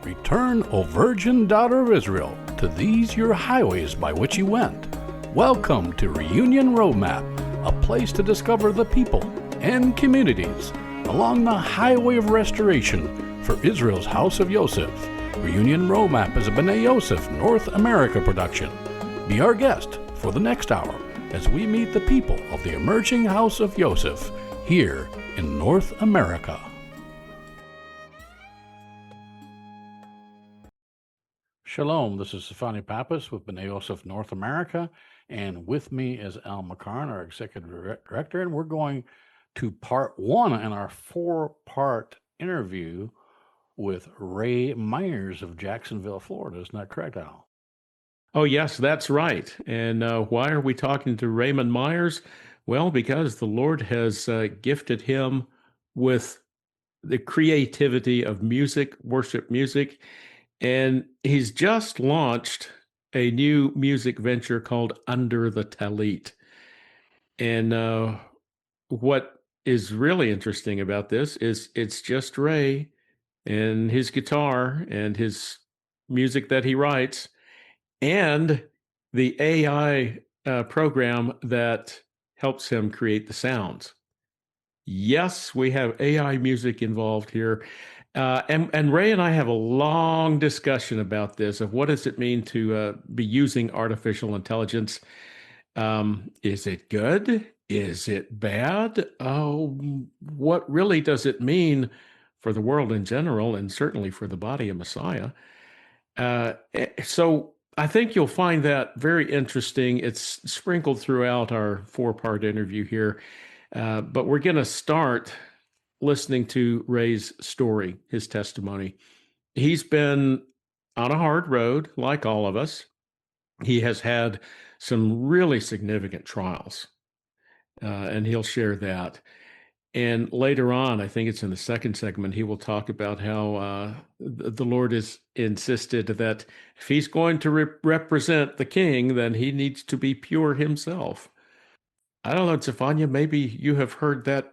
Return, O Virgin Daughter of Israel, to these your highways by which you went. Welcome to Reunion Roadmap, a place to discover the people and communities along the highway of restoration for Israel's House of Yosef. Reunion Roadmap is a B'nai Yosef North America production. Be our guest for the next hour as we meet the people of the emerging House of Yosef here in North America. Shalom, this is Stefani Pappas with B'nai Yosef North America, and with me is Al McCarn, our Executive Director, and we're going to part one in our four-part interview with Ray Myers of Jacksonville, Florida. Isn't that correct, Al? Oh, yes, that's right. And why are we talking to Raymond Myers? Well, because the Lord has gifted him with the creativity of music, worship music, and he's just launched a new music venture called Under the Tallit. And what is really interesting about this is it's just Ray and his guitar and his music that he writes, and the AI program that helps him create the sounds. Yes, we have AI music involved here. And Ray and I have a long discussion about this, of what does it mean to be using artificial intelligence. Is it good? Is it bad? What really does it mean for the world in general, and certainly for the body of Messiah? So I think you'll find that very interesting. It's sprinkled throughout our four-part interview here. But we're going to start listening to Ray's story, his testimony. He's been on a hard road, like all of us. He has had some really significant trials, and he'll share that. And later on, I think it's in the second segment, he will talk about how the Lord has insisted that if he's going to represent the king, then he needs to be pure himself. I don't know, Stefania, maybe you have heard that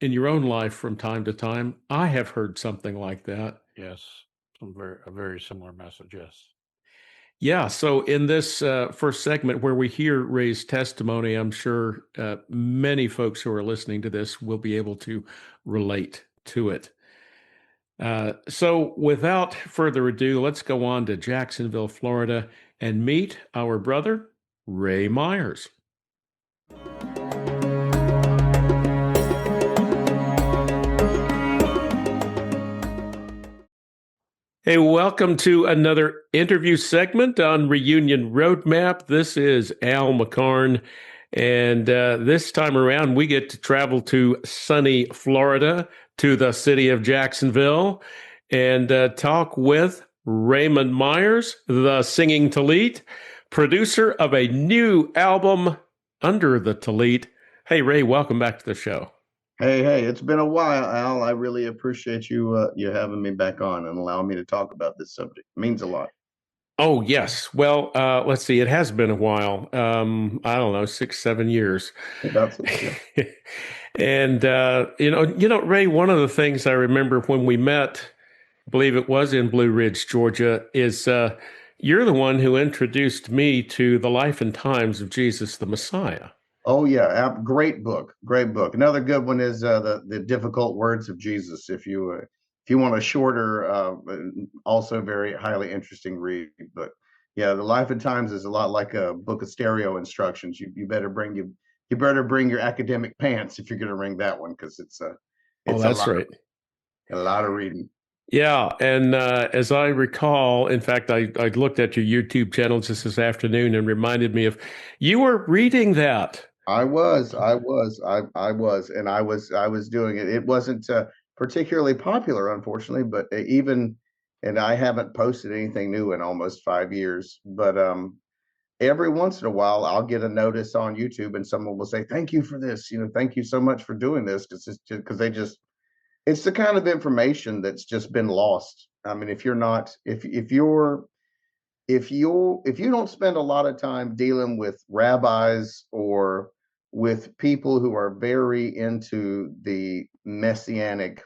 in your own life from time to time. I have heard something like that. Yes, a very similar message, yes. Yeah, so in this first segment where we hear Ray's testimony, I'm sure many folks who are listening to this will be able to relate to it. So without further ado, let's go on to Jacksonville, Florida, and meet our brother, Ray Myers. Hey, welcome to another interview segment on Reunion Roadmap. This is Al McCarn, and this time around we get to travel to sunny Florida, to the city of Jacksonville, and talk with Raymond Myers, the Singing Tallit, producer of a new album, Under the Tallit. Hey, Ray, welcome back to the show. Hey, it's been a while, Al. I really appreciate you having me back on and allowing me to talk about this subject. It means a lot. Oh, yes. Well, let's see. It has been a while. I don't know, 6-7 years. About so, yeah. And, Ray, one of the things I remember when we met, I believe it was in Blue Ridge, Georgia, is you're the one who introduced me to the life and times of Jesus the Messiah. Oh, yeah. Great book. Great book. Another good one is the Difficult Words of Jesus. If you want a shorter, also very highly interesting read. But yeah, the Life and Times is a lot like a book of stereo instructions. You better bring your academic pants if you're going to read that one, because it's that's right. A lot of reading. Yeah, and as I recall, in fact, I looked at your YouTube channel just this afternoon and reminded me of you were reading that. I was doing it. It wasn't particularly popular, unfortunately, but and I haven't posted anything new in almost 5 years. But every once in a while, I'll get a notice on YouTube, and someone will say, "Thank you for this. Thank you so much for doing this," because it's the kind of information that's just been lost. I mean, if you don't spend a lot of time dealing with rabbis or with people who are very into the messianic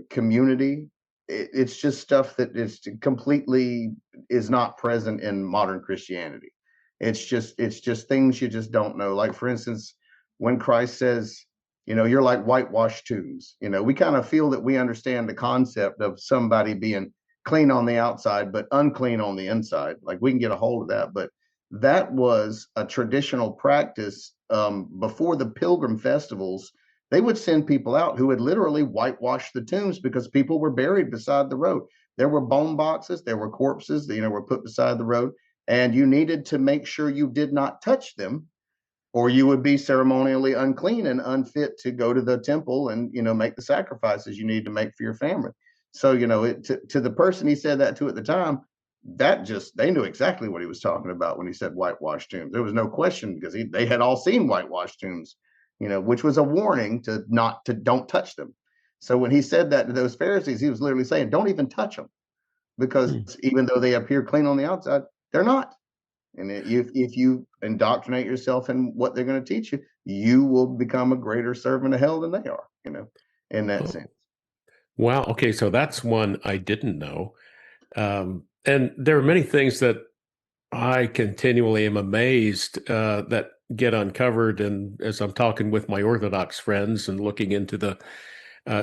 community, it's just stuff that is completely is not present in modern Christianity. It's just things you just don't know. Like for instance, when Christ says, you're like whitewashed tombs. We kind of feel that we understand the concept of somebody being clean on the outside but unclean on the inside. Like we can get a hold of that, but that was a traditional practice before the pilgrim festivals. They would send people out who would literally whitewash the tombs because people were buried beside the road. There were bone boxes, there were corpses that were put beside the road, and you needed to make sure you did not touch them, or you would be ceremonially unclean and unfit to go to the temple and make the sacrifices you need to make for your family. So to the person he said that to at the time, that just they knew exactly what he was talking about when he said whitewashed tombs. There was no question because they had all seen whitewashed tombs, which was a warning to don't touch them. So when he said that to those Pharisees, he was literally saying, don't even touch them, because even though they appear clean on the outside, they're not. And if you indoctrinate yourself in what they're going to teach you, you will become a greater servant of hell than they are, in that sense. Wow. Okay. So that's one I didn't know. And there are many things that I continually am amazed that get uncovered. And as I'm talking with my Orthodox friends and looking into the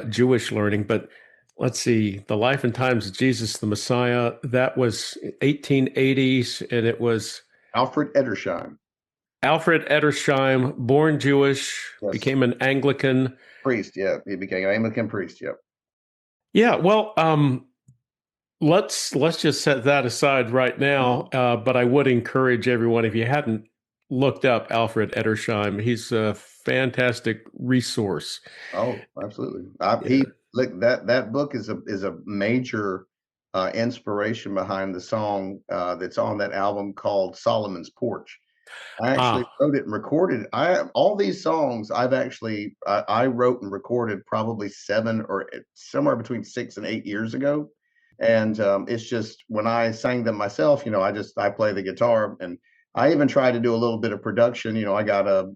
Jewish learning, but let's see, The Life and Times of Jesus the Messiah, that was 1880s, and it was Alfred Edersheim. Alfred Edersheim, born Jewish, Yes. became an Anglican Priest. Yeah, he became an Anglican priest. Yep. Yeah. Well, let's just set that aside right now. But I would encourage everyone, if you hadn't looked up Alfred Edersheim, he's a fantastic resource. Oh, absolutely. That book is a major inspiration behind the song that's on that album called Solomon's Porch. I actually wrote it and recorded all these songs. I wrote and recorded probably 7 or somewhere between 6 and 8 years ago. And it's just when I sang them myself, I play the guitar, and I even tried to do a little bit of production. I got a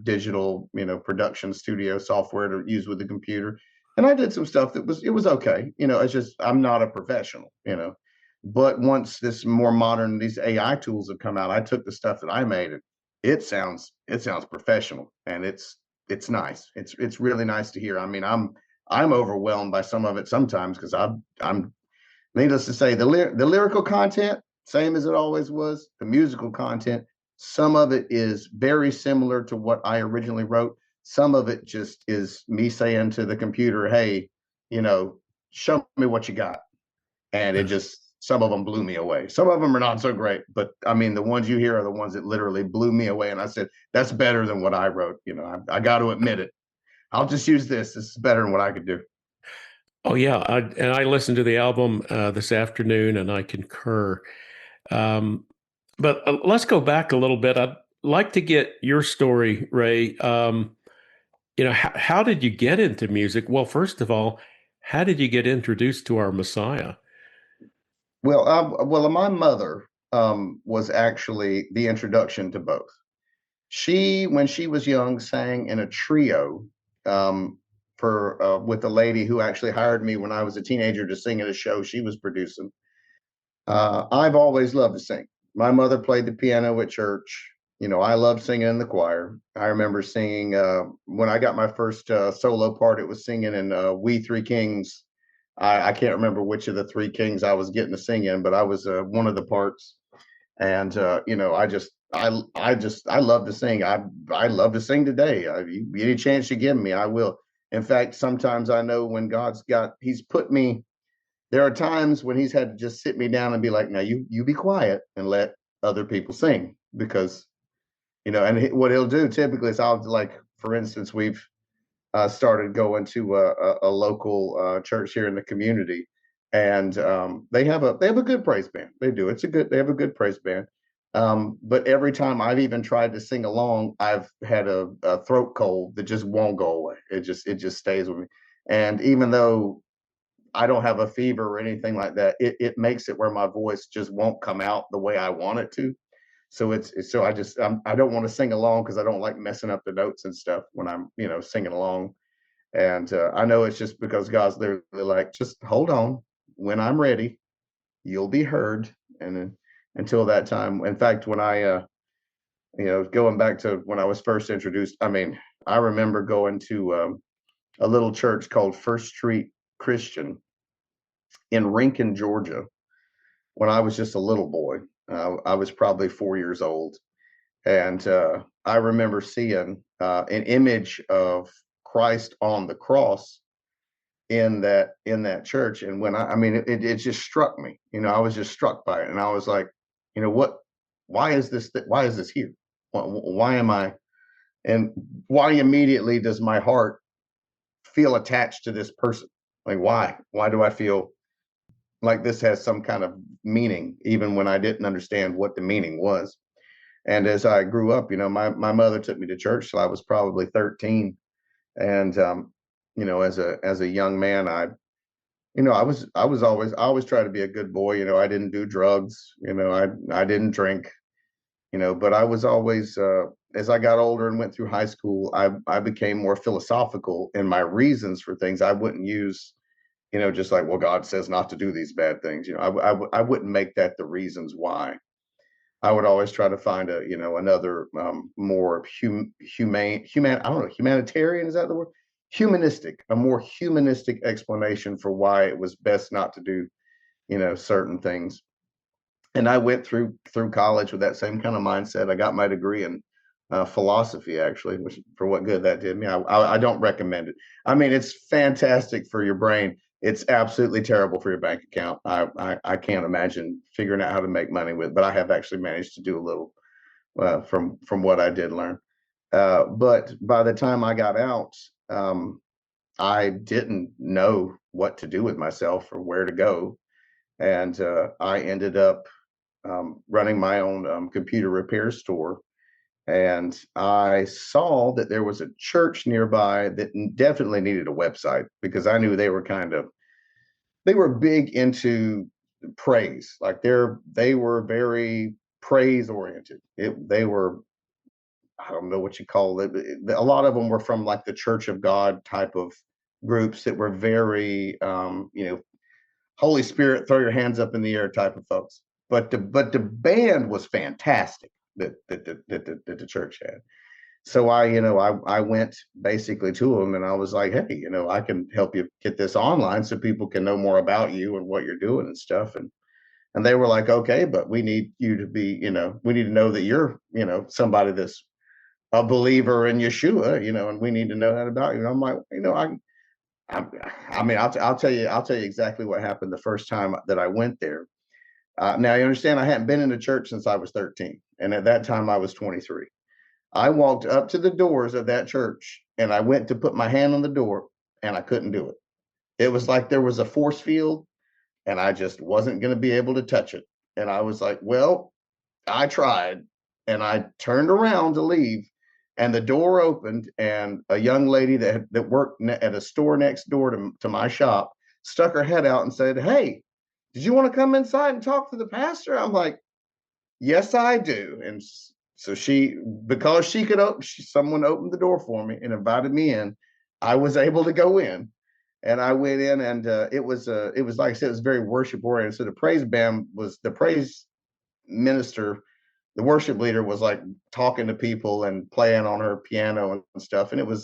digital, production studio software to use with the computer, and I did some stuff it was okay. It's just I'm not a professional, But once these AI tools have come out, I took the stuff that I made, and it sounds professional, and it's nice. It's really nice to hear. I mean, I'm overwhelmed by some of it sometimes because I'm needless to say, the lyrical content, same as it always was. The musical content, some of it is very similar to what I originally wrote. Some of it just is me saying to the computer, hey, show me what you got. And some of them blew me away. Some of them are not so great, but I mean, the ones you hear are the ones that literally blew me away. And I said, that's better than what I wrote. I got to admit it. I'll just use this. This is better than what I could do. Oh, yeah. I listened to the album this afternoon, and I concur. But let's go back a little bit. I'd like to get your story, Ray. How did you get into music? Well, first of all, how did you get introduced to our Messiah? Well, my mother was actually the introduction to both. She, when she was young, sang in a trio with a lady who actually hired me when I was a teenager to sing at a show she was producing. I've always loved to sing. My mother played the piano at church. I loved singing in the choir. I remember singing when I got my first solo part. It was singing in "We Three Kings." I can't remember which of the three kings I was getting to sing in, but I was one of the parts. And I love to sing. I love to sing today. Any chance you give me, I will. In fact, sometimes I know when he's put me. There are times when he's had to just sit me down and be like, "Now you be quiet and let other people sing," because And what he'll do typically is for instance, we've started going to a local church here in the community, and they have a good praise band. They do. They have a good praise band. But every time I've even tried to sing along, I've had a throat cold that just won't go away. It just stays with me. And even though I don't have a fever or anything like that, it makes it where my voice just won't come out the way I want it to. So I don't want to sing along because I don't like messing up the notes and stuff when I'm singing along. And I know it's just because God's literally like, just hold on, when I'm ready, you'll be heard. And then, until that time, in fact, when I going back to when I was first introduced, I mean, I remember going to a little church called First Street Christian in Rincon, Georgia, when I was just a little boy. I was probably 4 years old, and I remember seeing an image of Christ on the cross in that church. And when I mean, it just struck me. I was just struck by it, and I was like, what? Why is this? Why is this here? Why am I? And why immediately does my heart feel attached to this person? Like, why? Why do I feel like this has some kind of meaning, even when I didn't understand what the meaning was? And as I grew up, my mother took me to church till I was probably 13. And as a young man, I always try to be a good boy. I didn't do drugs. I didn't drink. But I was always, as I got older and went through high school, I became more philosophical in my reasons for things. I wouldn't use, just like, well, God says not to do these bad things. I wouldn't make that the reasons why. I would always try to find another more I don't know, humanitarian, is that the word? A more humanistic explanation for why it was best not to do, certain things. And I went through college with that same kind of mindset. I got my degree in philosophy, actually, which, for what good that did me. I don't recommend it. I mean, it's fantastic for your brain. It's absolutely terrible for your bank account. I can't imagine figuring out how to make money with, but I have actually managed to do a little from what I did learn. But by the time I got out, I didn't know what to do with myself or where to go, and I ended up running my own computer repair store. And I saw that there was a church nearby that definitely needed a website, because I knew they were big into praise. Like they were very praise oriented. They were, I don't know what you call it. A lot of them were from like the Church of God type of groups that were very, Holy Spirit, throw your hands up in the air type of folks. But the band was fantastic that the church had. So I went basically to them, and I was like, hey, I can help you get this online so people can know more about you and what you're doing and stuff. And they were like, okay, but we need you to be, we need to know that you're, somebody that's a believer in Yeshua, and we need to know that about you. And I'm like, I mean, I'll tell you exactly what happened the first time that I went there. Now, you understand, I hadn't been in a church since I was 13, and at that time I was 23. I walked up to the doors of that church, and I went to put my hand on the door, and I couldn't do it. It was like there was a force field, and I just wasn't going to be able to touch it. And I was like, well, I tried, and I turned around to leave, and the door opened, and a young lady that worked at a store next door to my shop stuck her head out and said, hey, did you want to come inside and talk to the pastor? I'm like, yes, I do. And so because she could someone opened the door for me and invited me in. I was able to go in, and I went in, and it was like I said, it was very worship oriented. So the praise band was the praise minister. The worship leader was like talking to people and playing on her piano and stuff. And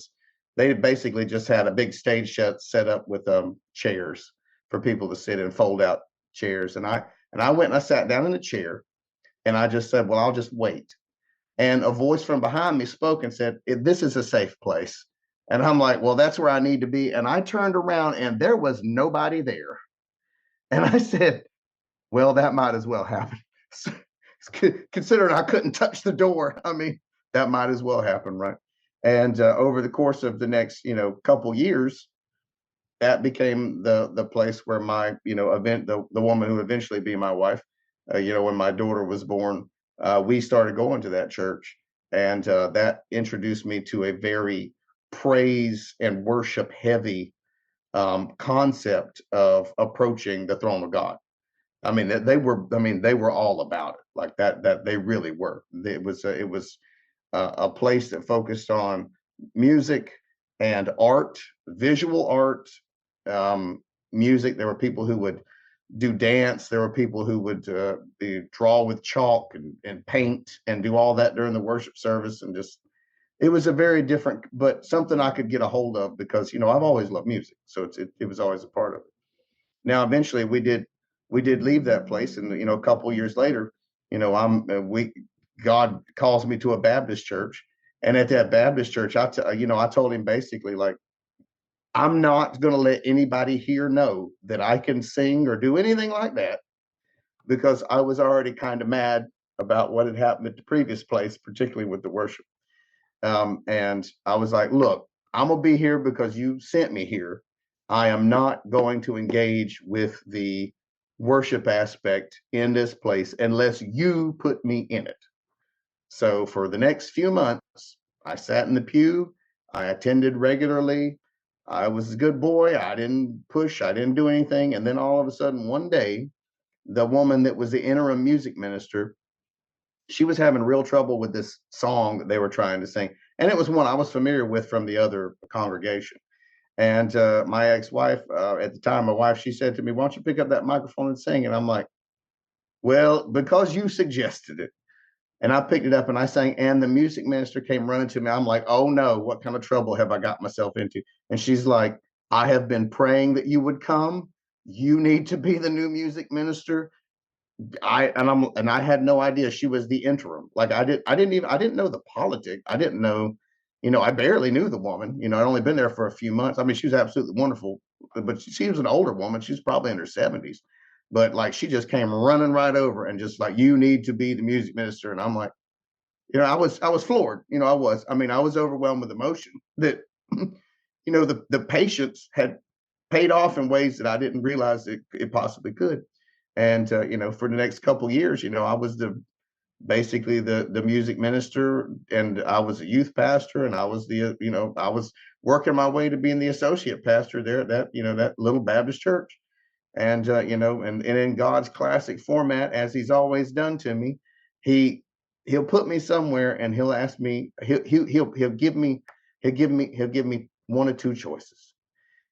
they basically just had a big stage set up with chairs for people to sit in, fold out chairs. And I went and I sat down in a chair, and I just said, well, I'll just wait. And a voice from behind me spoke and said, this is a safe place. And I'm like, well, that's where I need to be. And I turned around, and there was nobody there. And I said, well, that might as well happen. Considering I couldn't touch the door, I mean, that might as well happen, right? And over the course of the next, couple years, that became the place where my, the woman who eventually be my wife, when my daughter was born, we started going to that church, and that introduced me to a very praise and worship heavy concept of approaching the throne of God. I mean, they were all about it, like that they really were. It was a place that focused on music and art, visual art, music. There were people who would do dance. There were people who would draw with chalk and paint and do all that during the worship service. And just, it was a very different, but something I could get a hold of because, I've always loved music. So it was always a part of it. Now, eventually we did leave that place. And, a couple of years later, God calls me to a Baptist church. And at that Baptist church, I told him basically, like, I'm not going to let anybody here know that I can sing or do anything like that, because I was already kind of mad about what had happened at the previous place, particularly with the worship. And I was like, look, I'm going to be here because you sent me here. I am not going to engage with the worship aspect in this place unless you put me in it. So for the next few months, I sat in the pew. I attended regularly. I was a good boy. I didn't push. I didn't do anything. And then all of a sudden, one day, the woman that was the interim music minister, she was having real trouble with this song that they were trying to sing. And it was one I was familiar with from the other congregation. And my ex-wife, at the time, my wife, she said to me, why don't you pick up that microphone and sing? And I'm like, well, because you suggested it. And I picked it up and I sang, and the music minister came running to me. I'm like, oh no, what kind of trouble have I got myself into? And she's like, I have been praying that you would come. You need to be the new music minister. I had no idea she was the interim. Like I didn't know the politics. I didn't know, I barely knew the woman. I'd only been there for a few months. I mean, she was absolutely wonderful, but she was an older woman. She's probably in her 70s. But like she just came running right over and just like, you need to be the music minister. And I'm like, I was floored. I was overwhelmed with emotion that, the patience had paid off in ways that I didn't realize it possibly could. And, for the next couple of years, I was basically the music minister, and I was a youth pastor, and I was I was working my way to being the associate pastor there at that little Baptist church. And, and in God's classic format, as he's always done to me, he'll put me somewhere and he'll ask me, he'll give me one or two choices.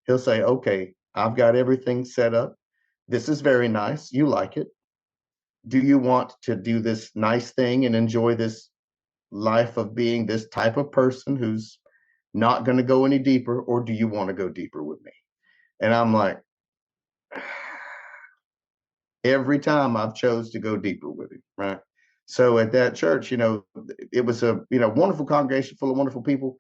He'll say, okay, I've got everything set up. This is very nice. You like it. Do you want to do this nice thing and enjoy this life of being this type of person who's not going to go any deeper, or do you want to go deeper with me? And I'm like, every time I've chose to go deeper with him, right? So at that church, it was a wonderful congregation full of wonderful people.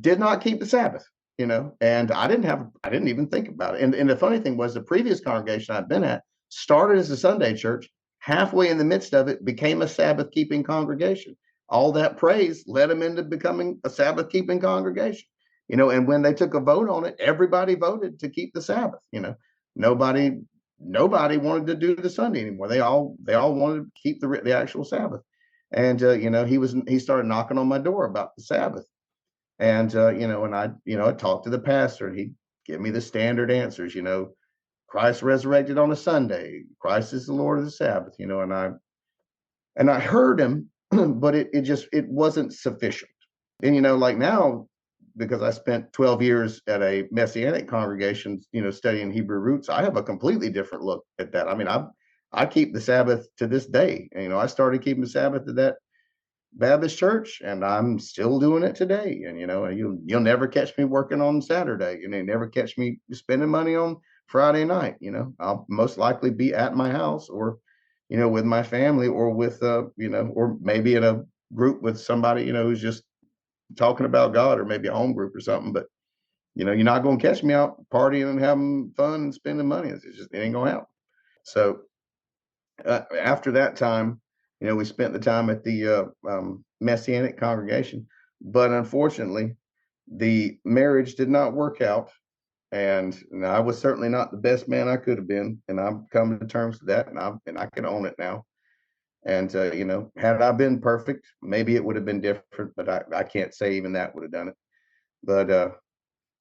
Did not keep the Sabbath, and I didn't even think about it. And the funny thing was, the previous congregation I'd been at started as a Sunday church. Halfway in the midst of it, became a Sabbath keeping congregation. All that praise led them into becoming a Sabbath keeping congregation. And when they took a vote on it, everybody voted to keep the Sabbath. Nobody wanted to do the Sunday anymore. They all wanted to keep the actual Sabbath. And he started knocking on my door about the Sabbath. And and I talked to the pastor, and he'd give me the standard answers. Christ resurrected on a Sunday. Christ is the Lord of the Sabbath. And I heard him, but it wasn't sufficient. And like now, because I spent 12 years at a Messianic congregation, studying Hebrew roots, I have a completely different look at that. I mean, I keep the Sabbath to this day. And, I started keeping the Sabbath at that Baptist church, and I'm still doing it today. And you'll never catch me working on Saturday. Never catch me spending money on Friday night. I'll most likely be at my house, or with my family, or with or maybe in a group with somebody who's just talking about God, or maybe a home group or something. But you're not going to catch me out partying and having fun and spending money. It ain't going to happen. So after that time, we spent the time at the Messianic congregation, but unfortunately, the marriage did not work out, and I was certainly not the best man I could have been, and I'm coming to terms with that, and I can own it now. And had I been perfect, maybe it would have been different, but I can't say even that would have done it. But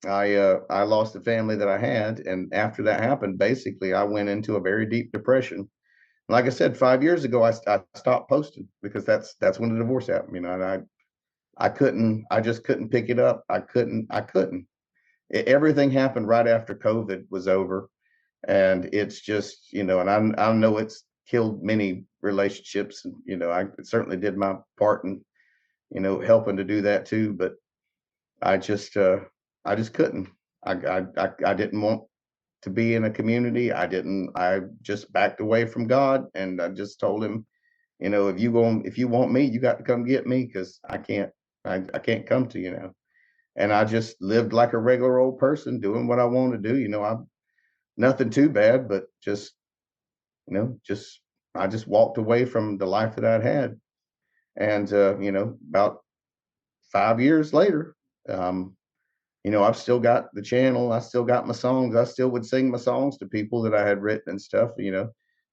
I lost the family that I had, and after that happened, basically, I went into a very deep depression. Like I said, 5 years ago, I stopped posting because that's when the divorce happened. And I just couldn't pick it up. I couldn't. Everything happened right after COVID was over, And it's just, and I know it's killed many relationships, and I certainly did my part in helping to do that too. But I just couldn't. I didn't want to be in a community. I just backed away from God, and I just told him, if you want me, you got to come get me, because I can't come to you. And I just lived like a regular old person, doing what I want to do. I'm nothing too bad, but just, I just walked away from the life that I'd had. And, about 5 years later, um, I've still got the channel. I still got my songs. I still would sing my songs to people that I had written and stuff.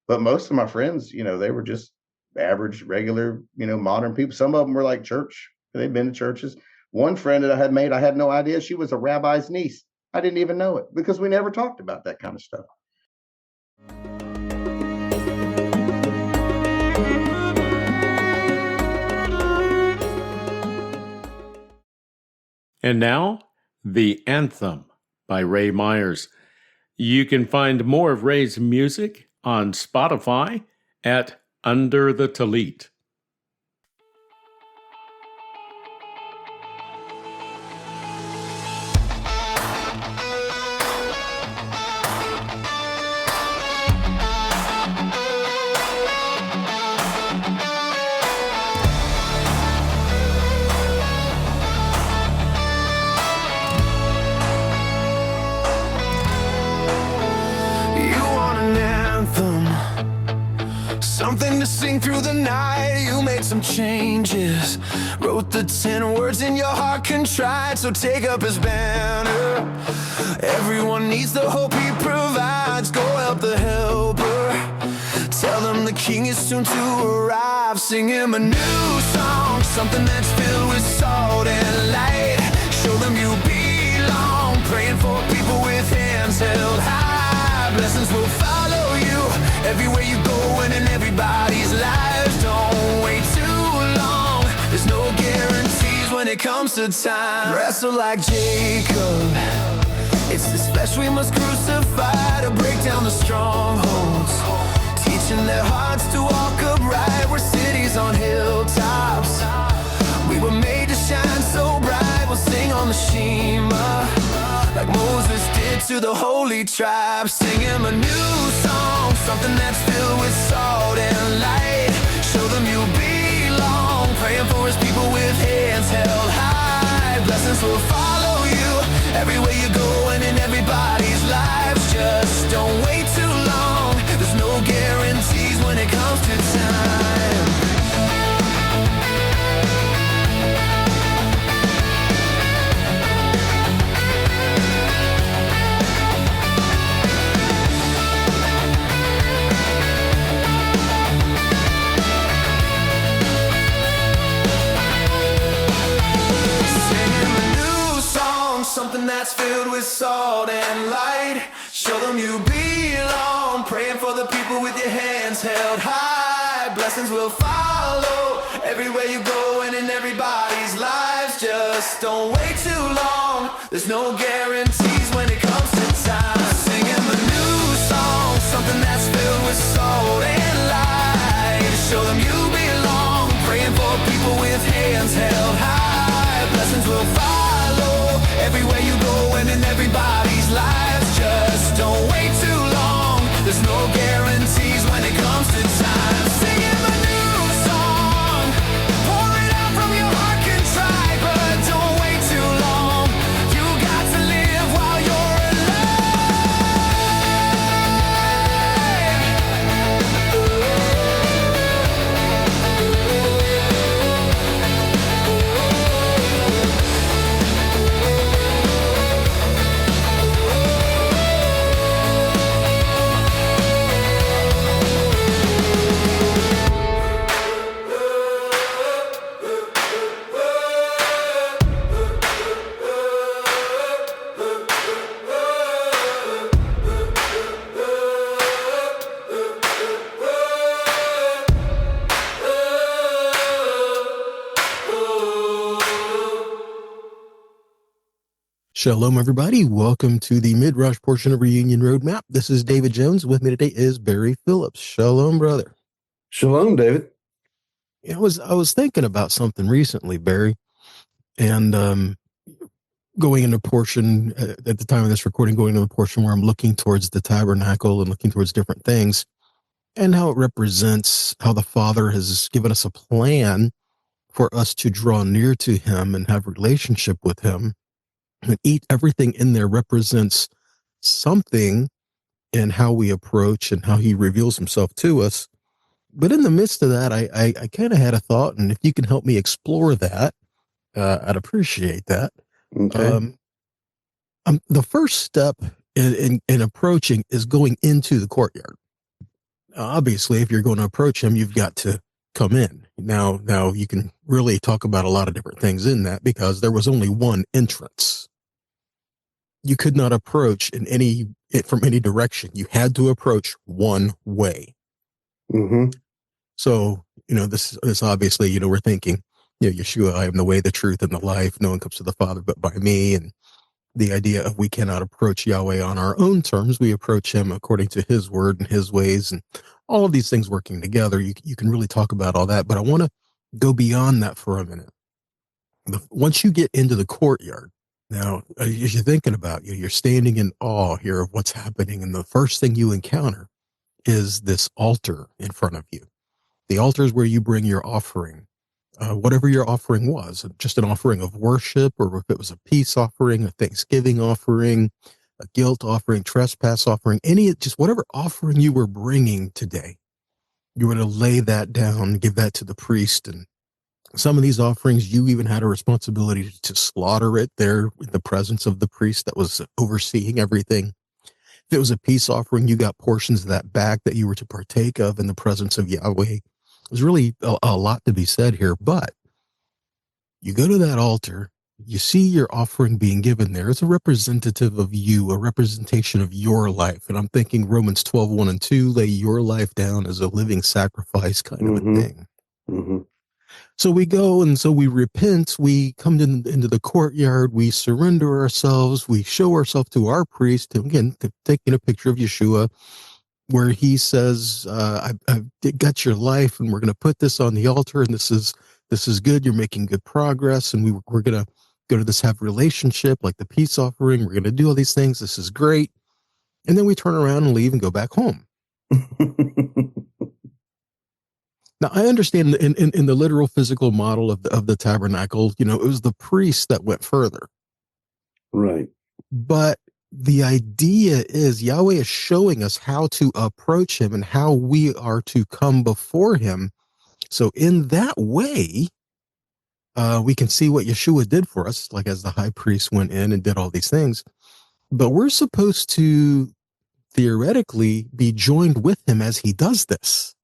But most of my friends, they were just average, regular, modern people. Some of them were like church. They'd been to churches. One friend that I had made, I had no idea she was a rabbi's niece. I didn't even know it, because we never talked about that kind of stuff. And now, The Anthem by Ray Myers. You can find more of Ray's music on Spotify at Under the Tallit. Something to sing through the night. You made some changes, wrote the 10 words in your heart contrite. So take up his banner. Everyone needs the hope he provides. Go help the helper. Tell them the king is soon to arrive. Sing him a new song, something that's filled with salt and light. Show them you belong, praying for people with hands held high. Blessings will follow you everywhere you go and in everybody's lives. Don't wait too long, there's no guarantees when it comes to time. Wrestle like Jacob, it's this flesh we must crucify to break down the strongholds, teaching their hearts to walk upright. We're cities on hilltops, we were made to shine so bright. We'll sing on the Shema like Moses did to the holy tribe. Sing him a new song, something that's filled with salt and light. Show them you belong, praying for his people with hands held high. Blessings will follow you everywhere you go and in everybody's lives. Just don't wait too long, there's no guarantees when it comes to time. Something that's filled with salt and light. Show them you belong, praying for the people with your hands held high. Blessings will follow everywhere you go and in everybody's lives. Just don't wait too long, there's no guarantees when it comes to time. Sing him a new song, something that's filled with salt and light. Show them you belong, praying for people with hands held high. Blessings will follow everywhere you go and in everybody's lives. Just don't wait too long, there's no guarantees when it comes to time. Sing him a new song, pour it out from your heart contrite. But don't wait too long, you got to live while you're alive. Shalom, everybody. Welcome to the mid-rush portion of Reunion Roadmap. This is David Jones. With me today is Barry Phillips. Shalom, brother. Shalom, David. I was thinking about something recently, Barry, and going into portion at the time of this recording, going into the portion where I'm looking towards the tabernacle and looking towards different things, and how it represents how the Father has given us a plan for us to draw near to Him and have relationship with Him. And everything in there represents something in how we approach and how He reveals Himself to us. But in the midst of that, I kind of had a thought, and if you can help me explore that, I'd appreciate that. Okay. The first step in approaching is going into the courtyard. Obviously, if you're going to approach Him, you've got to come in. Now you can really talk about a lot of different things in that, because there was only one entrance. You could not approach from any direction. You had to approach one way. Mm-hmm. So, this obviously, we're thinking, Yeshua, I am the way, the truth, and the life. No one comes to the Father but by me. And the idea of we cannot approach Yahweh on our own terms. We approach Him according to His word and His ways, and all of these things working together. You can really talk about all that, but I want to go beyond that for a minute. Once you get into the courtyard, now, as you're thinking about, you're standing in awe here of what's happening, and the first thing you encounter is this altar in front of you. The altar is where you bring your offering, whatever your offering was, just an offering of worship, or if it was a peace offering, a thanksgiving offering, a guilt offering, trespass offering, just whatever offering you were bringing today, you were to lay that down, give that to the priest. And some of these offerings, you even had a responsibility to slaughter it there in the presence of the priest that was overseeing everything. If it was a peace offering, you got portions of that back that you were to partake of in the presence of Yahweh. There's really a lot to be said here, but you go to that altar, you see your offering being given there. It's a representative of you, a representation of your life. And I'm thinking Romans 12:1 and 2, lay your life down as a living sacrifice kind of a thing. Mm-hmm. So we go, and so we repent, we come into the courtyard, we surrender ourselves, we show ourselves to our priest, again, taking a picture of Yeshua, where he says, I've got your life, and we're going to put this on the altar, and this is good, you're making good progress, and we're going to go to this, have relationship, like the peace offering, we're going to do all these things, this is great. And then we turn around and leave and go back home. Now, I understand in the literal physical model of the tabernacle, it was the priest that went further. Right. But the idea is Yahweh is showing us how to approach Him and how we are to come before Him. So in that way, we can see what Yeshua did for us, like as the high priest went in and did all these things. But we're supposed to theoretically be joined with Him as He does this.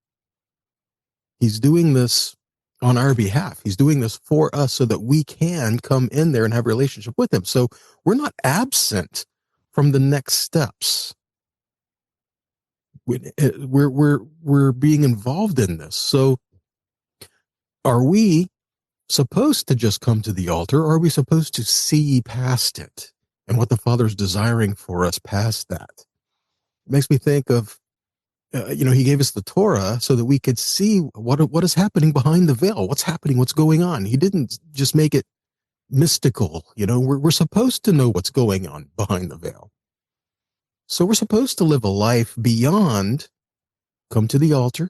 He's doing this on our behalf. He's doing this for us so that we can come in there and have a relationship with Him. So we're not absent from the next steps. We're being involved in this. So are we supposed to just come to the altar, or are we supposed to see past it and what the Father's desiring for us past that? It makes me think of He gave us the Torah so that we could see what is happening behind the veil, what's happening, what's going on. He didn't just make it mystical. We're supposed to know what's going on behind the veil. So we're supposed to live a life beyond, come to the altar,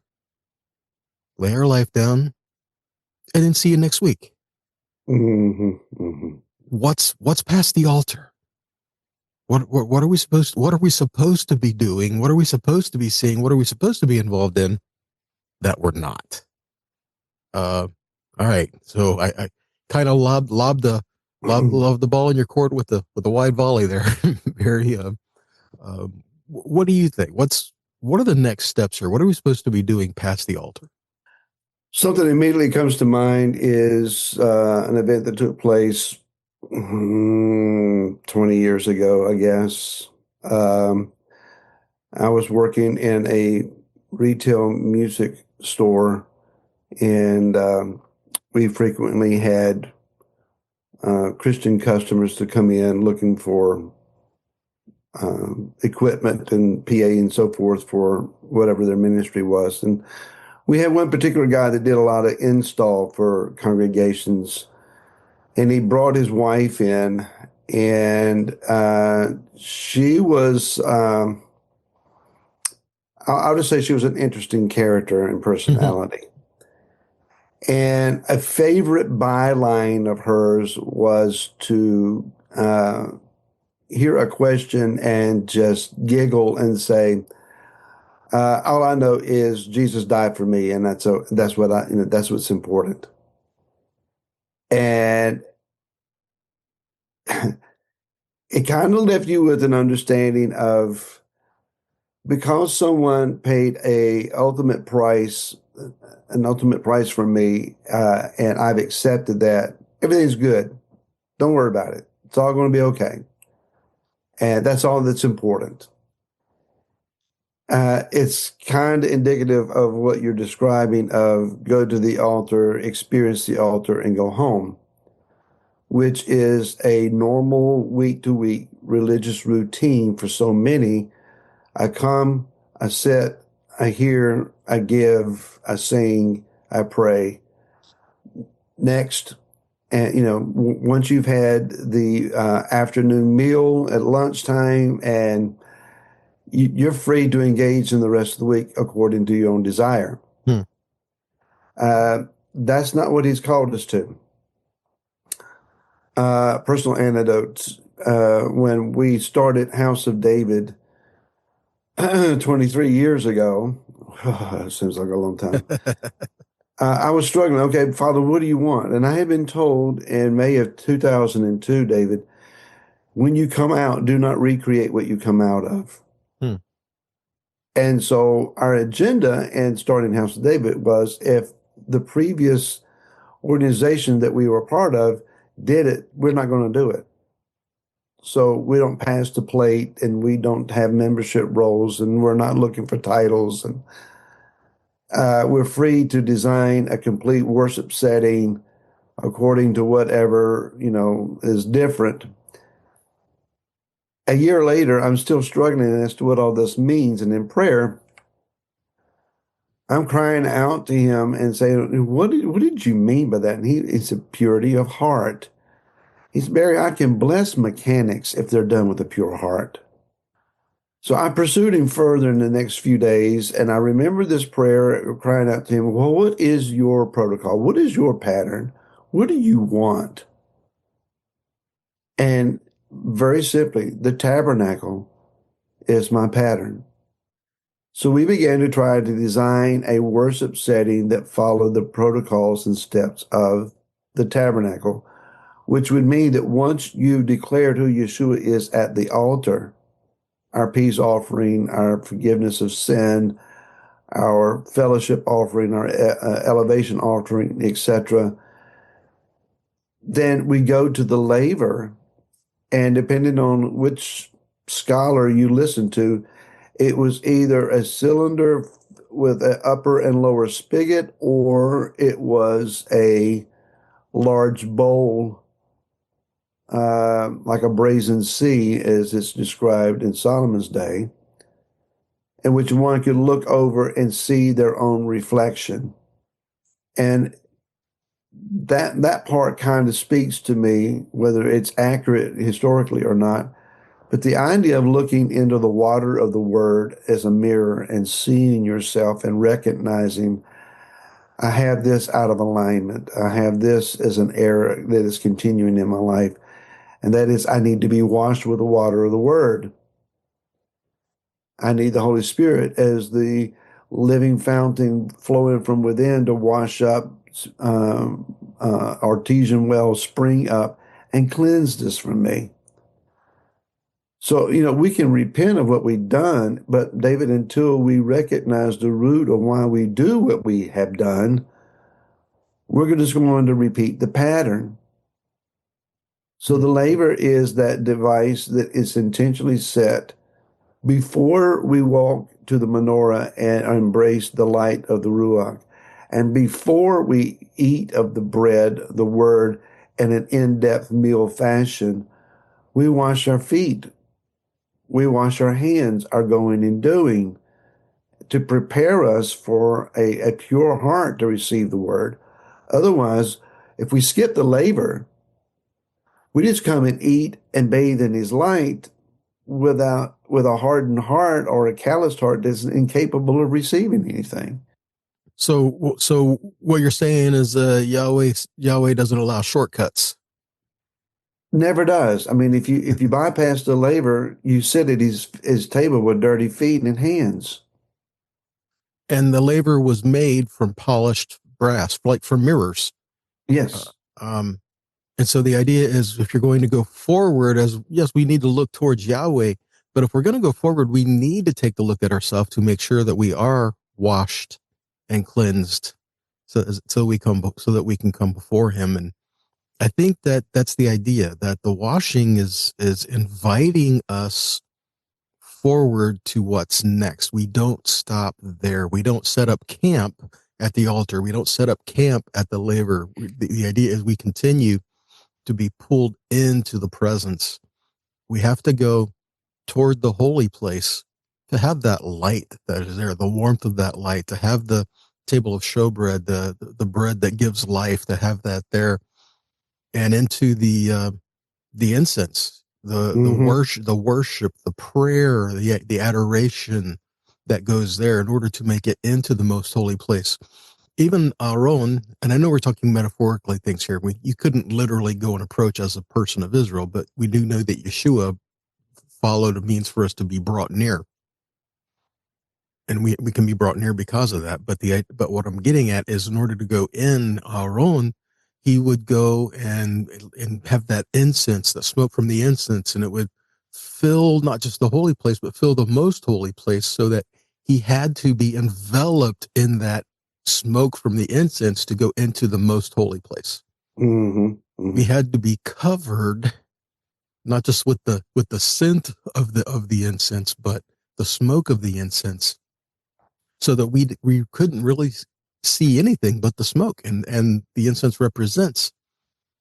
lay our life down, and then see you next week. Mm-hmm. Mm-hmm. What's past the altar? What are we supposed to be doing? What are we supposed to be seeing? What are we supposed to be involved in that we're not? All right. So I kind of lobbed the ball in your court with the wide volley there. Very. What do you think? What are the next steps here? What are we supposed to be doing past the altar? Something immediately comes to mind is an event that took place 20 years ago, I guess. I was working in a retail music store, and we frequently had Christian customers to come in looking for equipment and PA and so forth for whatever their ministry was. And we had one particular guy that did a lot of install for congregations, and he brought his wife in, and she was, I'll just say she was an interesting character and personality. And a favorite byline of hers was to hear a question and just giggle and say, all I know is Jesus died for me, and that's what's important. And it kind of left you with an understanding of, because someone paid an ultimate price for me, and I've accepted that, everything's good. Don't worry about it. It's all going to be okay. And that's all that's important. It's kind of indicative of what you're describing of go to the altar, experience the altar, and go home, which is a normal week-to-week religious routine for so many. I come, I sit, I hear, I give, I sing, I pray. Next, and once you've had the afternoon meal at lunchtime, and you're free to engage in the rest of the week according to your own desire. That's not what he's called us to. Personal anecdotes. When we started House of David 23 years ago, seems like a long time. I was struggling. Okay, Father, what do you want? And I had been told in May of 2002, David, when you come out, do not recreate what you come out of. And so our agenda in starting House of David was, if the previous organization that we were a part of did it, we're not going to do it. So we don't pass the plate, and we don't have membership roles, and we're not looking for titles, and we're free to design a complete worship setting according to whatever, is different. A year later, I'm still struggling as to what all this means. And in prayer, I'm crying out to him and saying, what did you mean by that? And it's a purity of heart. He said, Barry, I can bless mechanics if they're done with a pure heart. So I pursued him further in the next few days, and I remember this prayer crying out to him, well, what is your protocol? What is your pattern? What do you want? And very simply, the tabernacle is my pattern. So we began to try to design a worship setting that followed the protocols and steps of the tabernacle, which would mean that once you declared who Yeshua is at the altar, our peace offering, our forgiveness of sin, our fellowship offering, our elevation offering, etc., then we go to the laver, and depending on which scholar you listen to, it was either a cylinder with an upper and lower spigot, or it was a large bowl, like a brazen sea, as it's described in Solomon's day, in which one could look over and see their own reflection. And that part kind of speaks to me, whether it's accurate historically or not. But the idea of looking into the water of the Word as a mirror and seeing yourself and recognizing, I have this out of alignment. I have this as an error that is continuing in my life. And that is, I need to be washed with the water of the Word. I need the Holy Spirit as the living fountain flowing from within to wash up, artesian wells spring up and cleanse this from me. So, we can repent of what we've done, but David, until we recognize the root of why we do what we have done, we're just going to repeat the pattern. So the laver is that device that is intentionally set before we walk to the menorah and embrace the light of the Ruach, and before we eat of the bread, the Word, in an in-depth meal fashion. We wash our feet. We wash our hands, our going and doing, to prepare us for a pure heart to receive the word. Otherwise, if we skip the laver, we just come and eat and bathe in his light with a hardened heart or a calloused heart that's incapable of receiving anything. So what you're saying is Yahweh doesn't allow shortcuts. Never does. I mean, if you bypass the laver, you sit at his table with dirty feet and hands. And the laver was made from polished brass, like from mirrors. Yes. And so the idea is, if you're going to go forward, yes, we need to look towards Yahweh, but if we're going to go forward, we need to take a look at ourselves to make sure that we are washed and cleansed, so that we can come before him. And I think that that's the idea, that the washing is inviting us forward to what's next. We don't stop there. We don't set up camp at the altar. We don't set up camp at the laver. The idea is we continue to be pulled into the presence. We have to go toward the holy place to have that light that is there, the warmth of that light, to have the table of showbread, the bread that gives life, to have that there, and into the incense, the worship, the prayer, the adoration that goes there in order to make it into the most holy place. Even Aaron, and I know we're talking metaphorically things here. You couldn't literally go and approach as a person of Israel, but we do know that Yeshua followed a means for us to be brought near. And we can be brought near because of that. But what I'm getting at is, in order to go in Aaron, he would go and have that incense, the smoke from the incense, and it would fill not just the holy place, but fill the most holy place, so that he had to be enveloped in that smoke from the incense to go into the most holy place. He had to be covered, not just with the scent of the incense, but the smoke of the incense, so that we couldn't really see anything but the smoke, and the incense represents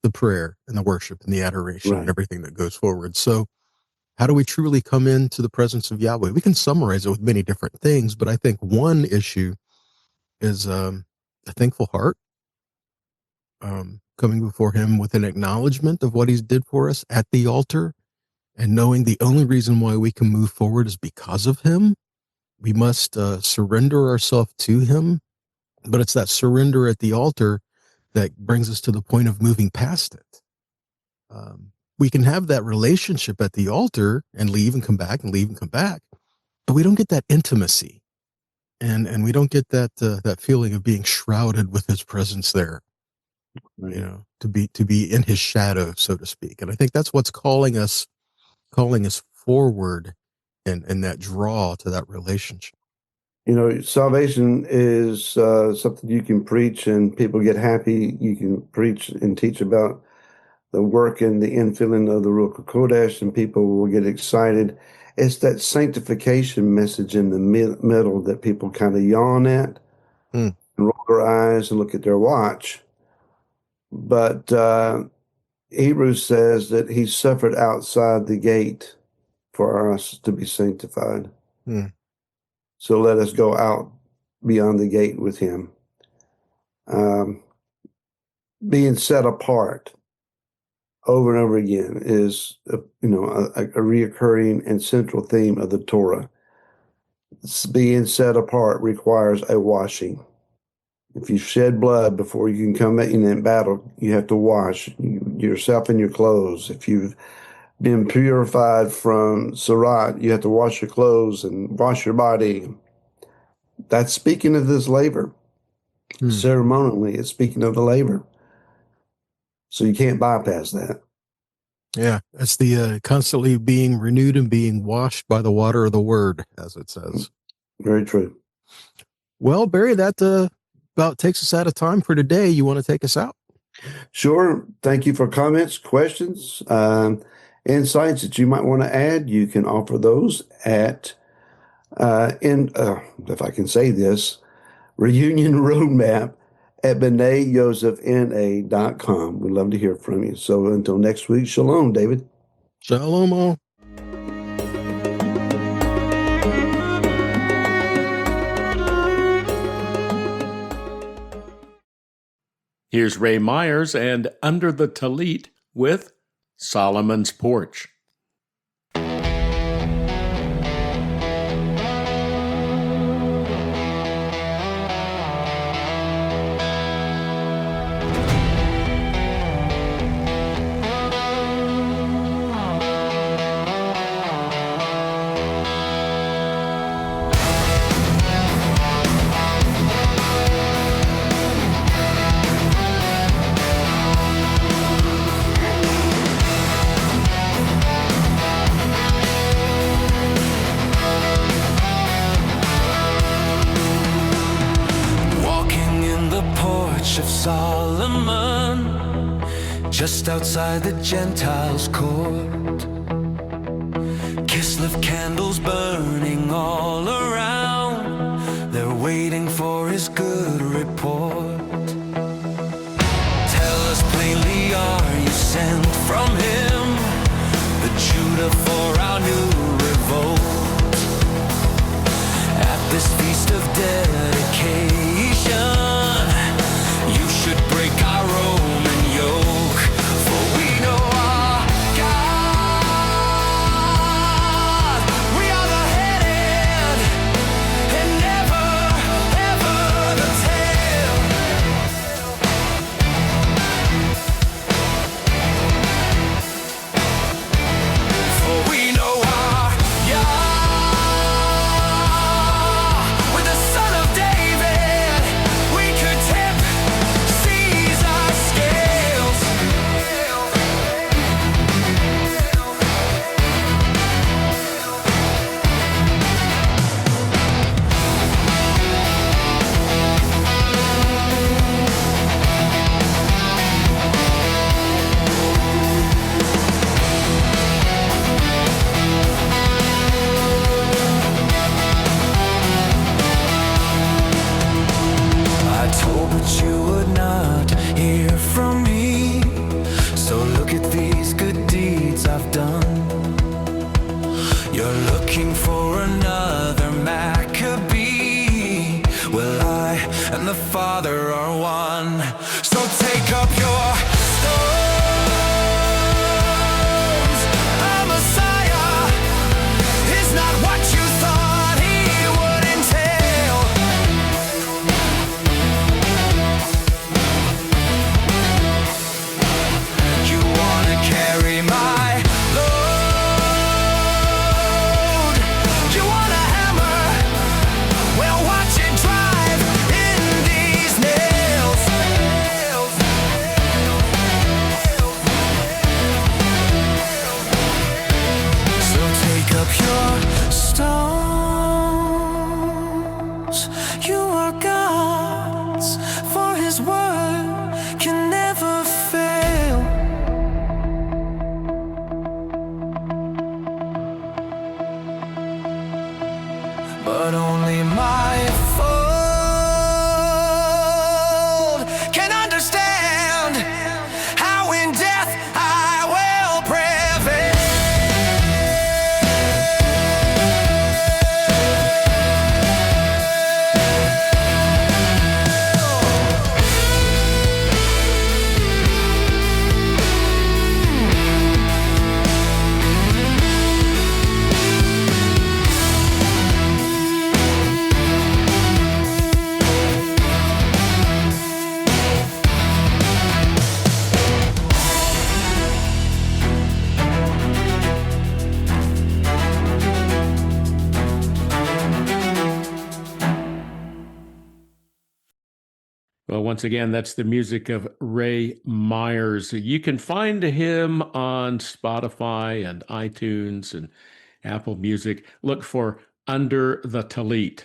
the prayer and the worship and the adoration, right, and everything that goes forward. So how do we truly come into the presence of Yahweh? We can summarize it with many different things, but I think one issue is a thankful heart, coming before him with an acknowledgement of what he's did for us at the altar, and knowing the only reason why we can move forward is because of him. We must surrender ourselves to him, but it's that surrender at the altar that brings us to the point of moving past it. We can have that relationship at the altar and leave and come back and leave and come back, but we don't get that intimacy, and we don't get that feeling of being shrouded with his presence there. Right. To be in his shadow, so to speak. And I think that's what's calling us forward, and that draw to that relationship. Salvation is something you can preach and people get happy. You can preach and teach about the work and the infilling of the Ruach HaKodesh, and people will get excited. It's that sanctification message in the middle that people kind of yawn at and roll their eyes and look at their watch. But Hebrews says that he suffered outside the gate for us to be sanctified. So let us go out beyond the gate with him. Being set apart over and over again is a reoccurring and central theme of the Torah. Being set apart requires a washing. If you shed blood before you can come in battle, you have to wash yourself and your clothes. If you've been purified from Sarat, you have to wash your clothes and wash your body. That's speaking of this laver. Ceremonially, it's speaking of the laver. So you can't bypass that. Yeah, it's the constantly being renewed and being washed by the water of the word, as it says. Very true. Well, Barry, that about takes us out of time for today. You want to take us out? Sure. Thank you for comments, questions, insights that you might want to add. You can offer those at, if I can say this, reunionroadmap at B'naiYosefNA.com. We'd love to hear from you. So until next week, shalom, David. Shalom all. Here's Ray Myers and Under the Tallit with Solomon's Porch. Of Solomon, just outside the Gentiles' court. Kislev candles burning all around, they're waiting for his good report. Tell us plainly, are you sent from him, the Judah for our new revolt? At this feast of dedication, you should break our Roman yoke, for we know our God. We are the head and never, ever the tail. For we know our Yah. With the Son of David, we could tip Caesar's scales. I told but you would not hear from me. So look at these good deeds I've done. You're looking for another Maccabee. Well, I and the Father are one. So take up your stones. Our Messiah is not what you thought he would entail. You wanna carry my load? You want a hammer? Well, watch it drive in these nails. So take up your stones. You are God's, for his word can never fail. But only my fold can understand how in death I will prevail. Well, once again, that's the music of Ray Myers. You can find him on Spotify and iTunes and Apple Music. Look for Under the Tallit.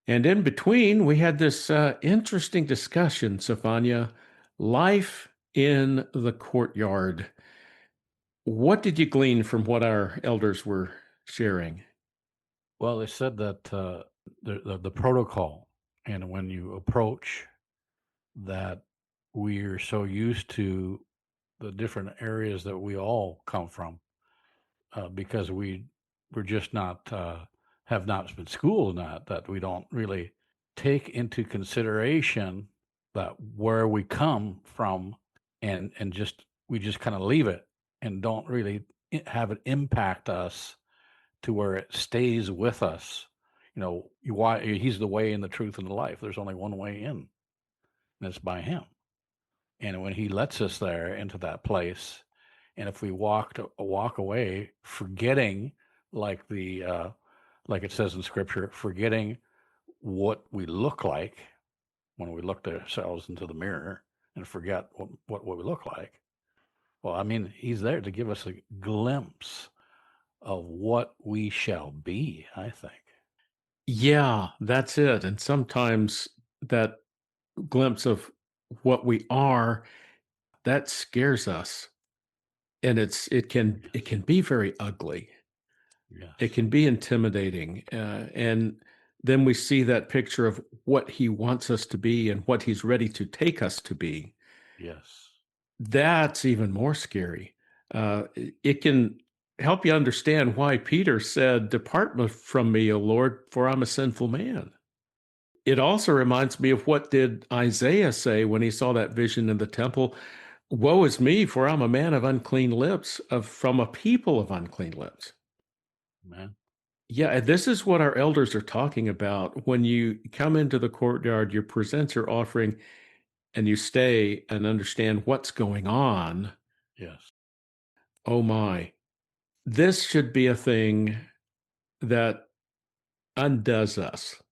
And in between, we had this interesting discussion, Sophania, life in the courtyard. What did you glean from what our elders were sharing? Well, they said that the protocol, and when you approach that we're so used to the different areas that we all come from, because we're just not have not been schooled in that we don't really take into consideration that where we come from, and just we just kind of leave it and don't really have it impact us to where it stays with us. Why he's the way and the truth and the life. There's only one way in, and it's by him. And when he lets us there into that place, and if we walk away forgetting, like like it says in scripture, forgetting what we look like when we look at ourselves into the mirror and forget what we look like. Well, I mean, he's there to give us a glimpse of what we shall be, I think. Yeah, that's it. And sometimes that glimpse of what we are, that scares us. And it can be very ugly. Yes. It can be intimidating. And then we see that picture of what he wants us to be and what he's ready to take us to be. Yes. That's even more scary. It can help you understand why Peter said, "Depart from me, O Lord, for I'm a sinful man." It also reminds me of what did Isaiah say when he saw that vision in the temple. Woe is me, for I'm a man of unclean lips, from a people of unclean lips. Man. Yeah, this is what our elders are talking about. When you come into the courtyard, you present your offering, and you stay and understand what's going on. Yes. Oh my. This should be a thing that undoes us.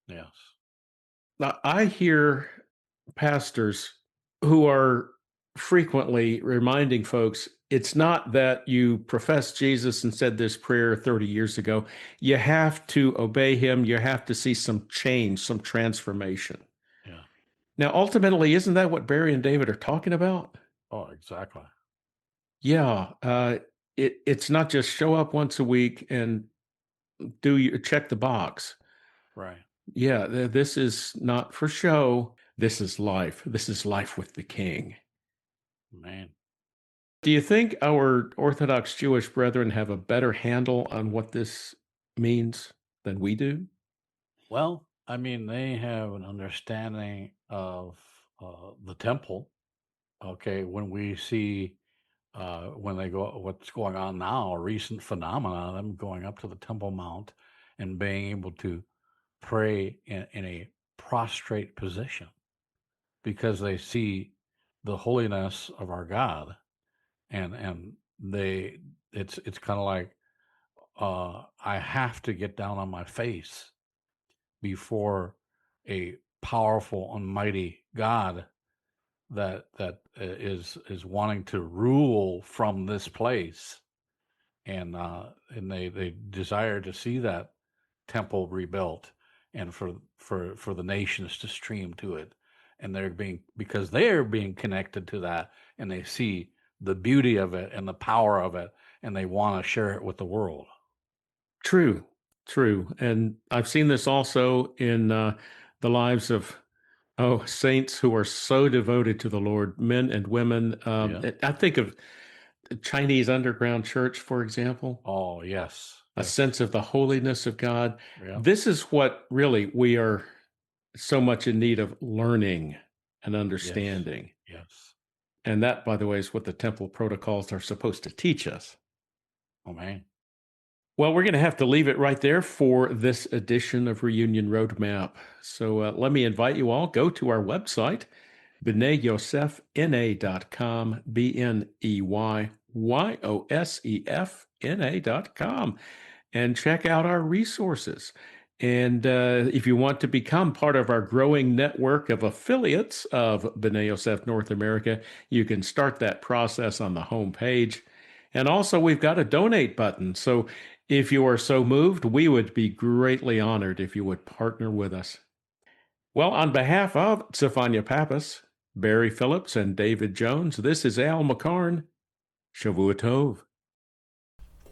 Yes. Now, I hear pastors who are frequently reminding folks it's not that you professed Jesus and said this prayer 30 years ago. You have to obey him. You have to see some change, some transformation. Yeah. Now, ultimately, isn't that what Barry and David are talking about? Oh, exactly. Yeah. It's not just show up once a week and check the box. Right. Yeah, this is not for show. This is life. This is life with the King. Man. Do you think our Orthodox Jewish brethren have a better handle on what this means than we do? Well, I mean, they have an understanding of the temple. Okay, when we see when they go, what's going on now, a recent phenomenon, them going up to the Temple Mount and being able to pray in a prostrate position because they see the holiness of our God, and it's kind of like, I have to get down on my face before a powerful and mighty God that is wanting to rule from this place, and they desire to see that temple rebuilt, and for the nations to stream to it, and because they're being connected to that, and they see the beauty of it and the power of it, and they want to share it with the world. True, true. And I've seen this also in the lives of saints who are so devoted to the Lord, men and women. Yeah. I think of Chinese underground church, for example. Oh, yes. A Yes. sense of the holiness of God. Yeah. This is what really we are so much in need of learning and understanding. Yes. And that, by the way, is what the temple protocols are supposed to teach us. Oh, man. Well, we're going to have to leave it right there for this edition of Reunion Roadmap. So let me invite you all, go to our website, BneiYosefNA.com, BneyYosefNA.com, and check out our resources. And if you want to become part of our growing network of affiliates of B'nai Yosef North America, you can start that process on the homepage. And also, we've got a donate button. So if you are so moved, we would be greatly honored if you would partner with us. Well, on behalf of Zephaniah Pappas, Barry Phillips, and David Jones, this is Al McCarn. Shavua Tov.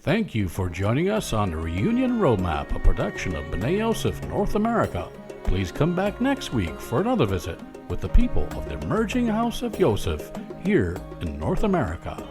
Thank you for joining us on the Reunion Roadmap, a production of B'nai Yosef North America. Please come back next week for another visit with the people of the emerging house of Joseph here in North America.